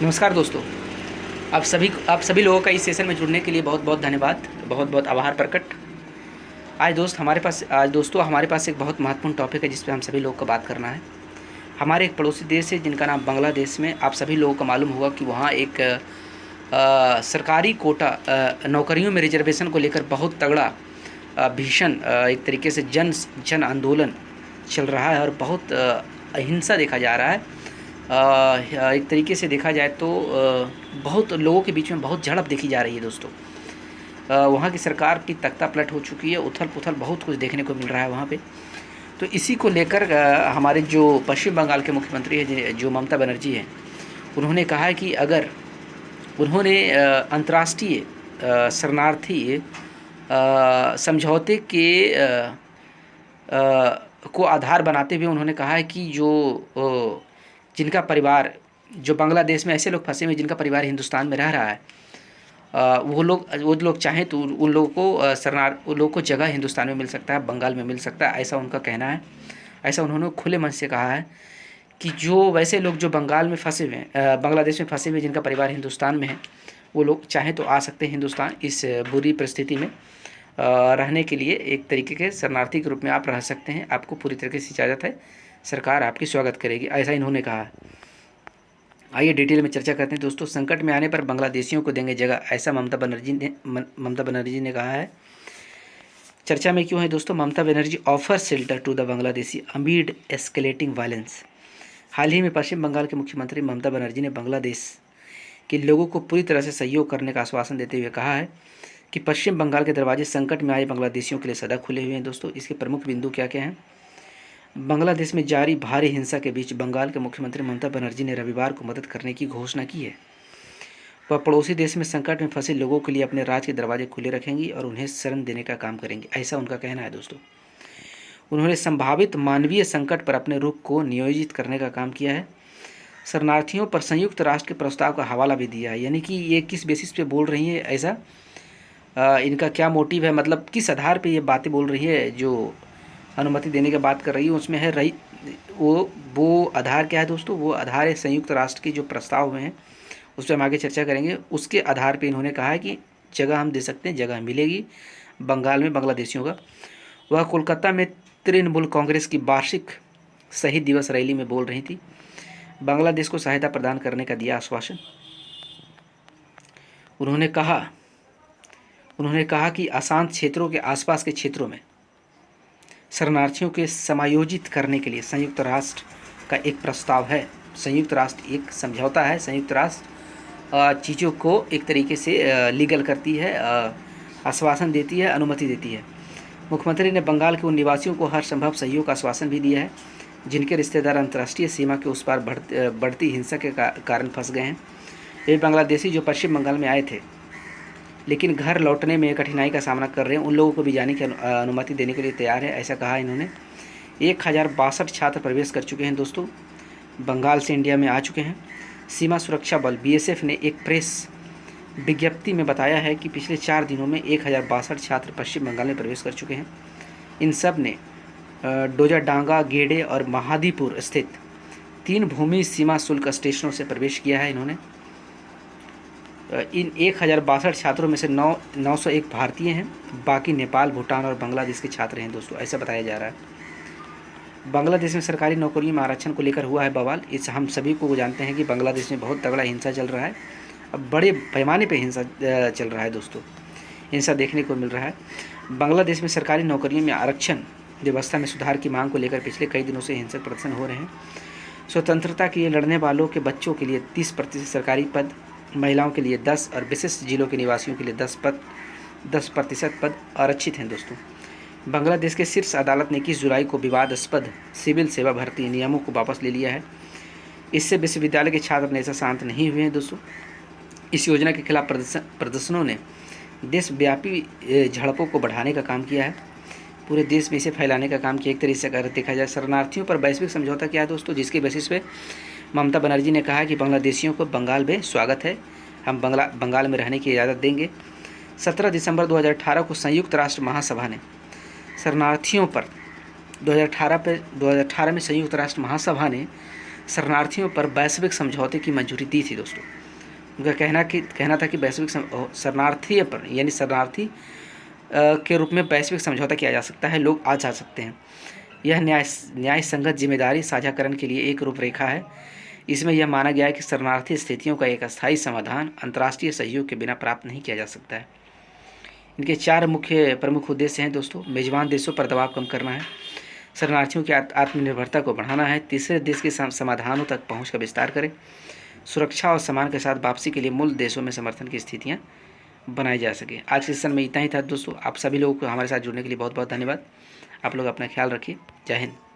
नमस्कार दोस्तों। आप सभी लोगों का इस सेशन में जुड़ने के लिए बहुत बहुत धन्यवाद, बहुत बहुत आभार प्रकट। आज दोस्तों हमारे पास एक बहुत महत्वपूर्ण टॉपिक है जिस पे हम सभी लोगों को बात करना है। हमारे एक पड़ोसी देश है जिनका नाम बांग्लादेश में आप सभी लोगों को मालूम होगा कि वहाँ एक सरकारी कोटा नौकरियों में रिजर्वेशन को लेकर बहुत तगड़ा भीषण एक तरीके से जन आंदोलन चल रहा है और बहुत अहिंसा देखा जा रहा है। एक तरीके से देखा जाए तो बहुत लोगों के बीच में बहुत झड़प देखी जा रही है दोस्तों। वहाँ की सरकार की तख्ता पलट हो चुकी है, उथल पुथल बहुत कुछ देखने को मिल रहा है वहाँ पे। तो इसी को लेकर हमारे जो पश्चिम बंगाल के मुख्यमंत्री हैं जो ममता बनर्जी हैं, उन्होंने कहा है कि अगर उन्होंने अंतर्राष्ट्रीय शरणार्थी समझौते के को आधार बनाते हुए उन्होंने कहा है कि जिनका परिवार जो बांग्लादेश में ऐसे लोग फंसे हुए जिनका परिवार हिंदुस्तान में रह रहा है, वो लोग चाहें तो उन लोगों को उन लोगों को जगह हिंदुस्तान में मिल सकता है, बंगाल में मिल सकता है, ऐसा उनका कहना है। ऐसा उन्होंने खुले मन से कहा है कि जो वैसे लोग जो बंगाल में फंसे हुए हैं, बांग्लादेश में फंसे हुए जिनका परिवार हिंदुस्तान में है, वो लोग चाहें तो आ सकते हैं हिंदुस्तान। इस बुरी परिस्थिति में रहने के लिए एक तरीके के शरणार्थी के रूप में आप रह सकते हैं, आपको पूरी तरीके से इजाज़त है, सरकार आपकी स्वागत करेगी, ऐसा इन्होंने कहा है। आइए डिटेल में चर्चा करते हैं दोस्तों। संकट में आने पर बांग्लादेशियों को देंगे जगह, ऐसा ममता बनर्जी ने कहा है। चर्चा में क्यों है दोस्तों? Mamata Banerjee offer shelter to the Bangladeshi amid escalating violence. हाल ही में पश्चिम बंगाल के मुख्यमंत्री ममता बनर्जी ने बांग्लादेश के लोगों को पूरी तरह से सहयोग करने का आश्वासन देते हुए कहा है कि पश्चिम बंगाल के दरवाजे संकट में आए बांग्लादेशियों के लिए सदा खुले हुए हैं दोस्तों। इसके प्रमुख बिंदु क्या क्या हैं? बांग्लादेश में जारी भारी हिंसा के बीच बंगाल के मुख्यमंत्री ममता बनर्जी ने रविवार को मदद करने की घोषणा की है। वह पड़ोसी देश में संकट में फंसे लोगों के लिए अपने राज्य के दरवाजे खुले रखेंगी और उन्हें शरण देने का काम करेंगी, ऐसा उनका कहना है दोस्तों। उन्होंने संभावित मानवीय संकट पर अपने रुख को नियोजित करने का काम किया है। शरणार्थियों पर संयुक्त राष्ट्र के प्रस्ताव का हवाला भी दिया है, यानी कि ये किस बेसिस पे बोल रही है, ऐसा इनका क्या मोटिव है, मतलब किस आधार पे ये बातें बोल रही है, जो अनुमति देने की बात कर रही है उसमें है रही वो आधार क्या है दोस्तों? वो आधार है संयुक्त राष्ट्र के जो प्रस्ताव हुए हैं, उस पर हम आगे चर्चा करेंगे। उसके आधार पे इन्होंने कहा है कि जगह हम दे सकते हैं, जगह मिलेगी बंगाल में बांग्लादेशियों का। वह कोलकाता में तृणमूल कांग्रेस की वार्षिक शहीद दिवस रैली में बोल रही थी। बांग्लादेश को सहायता प्रदान करने का दिया आश्वासन। उन्होंने कहा कि अशांत क्षेत्रों के आसपास के क्षेत्रों में शरणार्थियों के समायोजित करने के लिए संयुक्त राष्ट्र का एक प्रस्ताव है। संयुक्त राष्ट्र एक समझौता है, संयुक्त राष्ट्र चीज़ों को एक तरीके से लीगल करती है, आश्वासन देती है, अनुमति देती है। मुख्यमंत्री ने बंगाल के उन निवासियों को हर संभव सहयोग का आश्वासन भी दिया है जिनके रिश्तेदार अंतर्राष्ट्रीय सीमा के उस पार बढ़ती हिंसा के कारण फंस गए हैं। ये बांग्लादेशी जो पश्चिम बंगाल में आए थे लेकिन घर लौटने में कठिनाई का सामना कर रहे हैं, उन लोगों को भी जाने की अनुमति देने के लिए तैयार है, ऐसा कहा इन्होंने। 1062 छात्र प्रवेश कर चुके हैं दोस्तों, बंगाल से इंडिया में आ चुके हैं। सीमा सुरक्षा बल BSF ने एक प्रेस विज्ञप्ति में बताया है कि पिछले 4 दिनों में 1062 छात्र पश्चिम बंगाल में प्रवेश कर चुके हैं। इन सब ने डोजाडांगा, गेडे और महादीपुर स्थित 3 भूमि सीमा शुल्क स्टेशनों से प्रवेश किया है इन्होंने। इन 1062 छात्रों में से 901 भारतीय हैं, बाकी नेपाल, भूटान और बांग्लादेश के छात्र हैं दोस्तों, ऐसा बताया जा रहा है। बांग्लादेश में सरकारी नौकरियों में आरक्षण को लेकर हुआ है बवाल। इस हम सभी को जानते हैं कि बांग्लादेश में बहुत तगड़ा हिंसा चल रहा है, अब बड़े पैमाने पे हिंसा चल रहा है दोस्तों, हिंसा देखने को मिल रहा है। बांग्लादेश में सरकारी नौकरियों में आरक्षण व्यवस्था में सुधार की मांग को लेकर पिछले कई दिनों से हिंसक प्रदर्शन हो रहे हैं। स्वतंत्रता के लिए लड़ने वालों के बच्चों के लिए 30% सरकारी पद, महिलाओं के लिए 10 और विशिष्ट जिलों के निवासियों के लिए 10% पद आरक्षित हैं दोस्तों। बांग्लादेश के शीर्ष अदालत ने 21 जुलाई को विवादास्पद सिविल सेवा भर्ती नियमों को वापस ले लिया है। इससे विश्वविद्यालय के छात्र हमेशा शांत नहीं हुए हैं दोस्तों। इस योजना के खिलाफ प्रदर्शनों ने देशव्यापी झड़पों को बढ़ाने का काम किया है, पूरे देश में इसे फैलाने का काम किया। एक तरीके से अगर देखा जाए शरणार्थियों पर वैश्विक समझौता क्या है दोस्तों, जिसके बेसिस पे ममता बनर्जी ने कहा है कि बांग्लादेशियों को बंगाल में स्वागत है, हम बंगाल में रहने की इजाज़त देंगे। 17 दिसंबर 2018 को संयुक्त राष्ट्र महासभा ने शरणार्थियों पर 2018 में संयुक्त राष्ट्र महासभा ने शरणार्थियों पर वैश्विक समझौते की मंजूरी दी थी दोस्तों। उनका कहना था कि वैश्विक शरणार्थी पर यानी शरणार्थी के रूप में वैश्विक समझौता किया जा सकता है, लोग आ जा सकते हैं। यह न्याय संगत जिम्मेदारी साझाकरण के लिए एक रूपरेखा है। इसमें यह माना गया है कि शरणार्थी स्थितियों का एक अस्थायी समाधान अंतर्राष्ट्रीय सहयोग के बिना प्राप्त नहीं किया जा सकता है। इनके 4 प्रमुख उद्देश्य हैं दोस्तों। मेजबान देशों पर दबाव कम करना है, शरणार्थियों की आत्मनिर्भरता को बढ़ाना है, तीसरे देश के समाधानों तक पहुँच का विस्तार करें, सुरक्षा और सम्मान के साथ वापसी के लिए मूल देशों में समर्थन की स्थितियाँ बनाई जा सके। आज के सेशन में इतना ही था दोस्तों। आप सभी लोगों को हमारे साथ जुड़ने के लिए बहुत बहुत धन्यवाद। आप लोग अपना ख्याल रखिए। जय हिंद।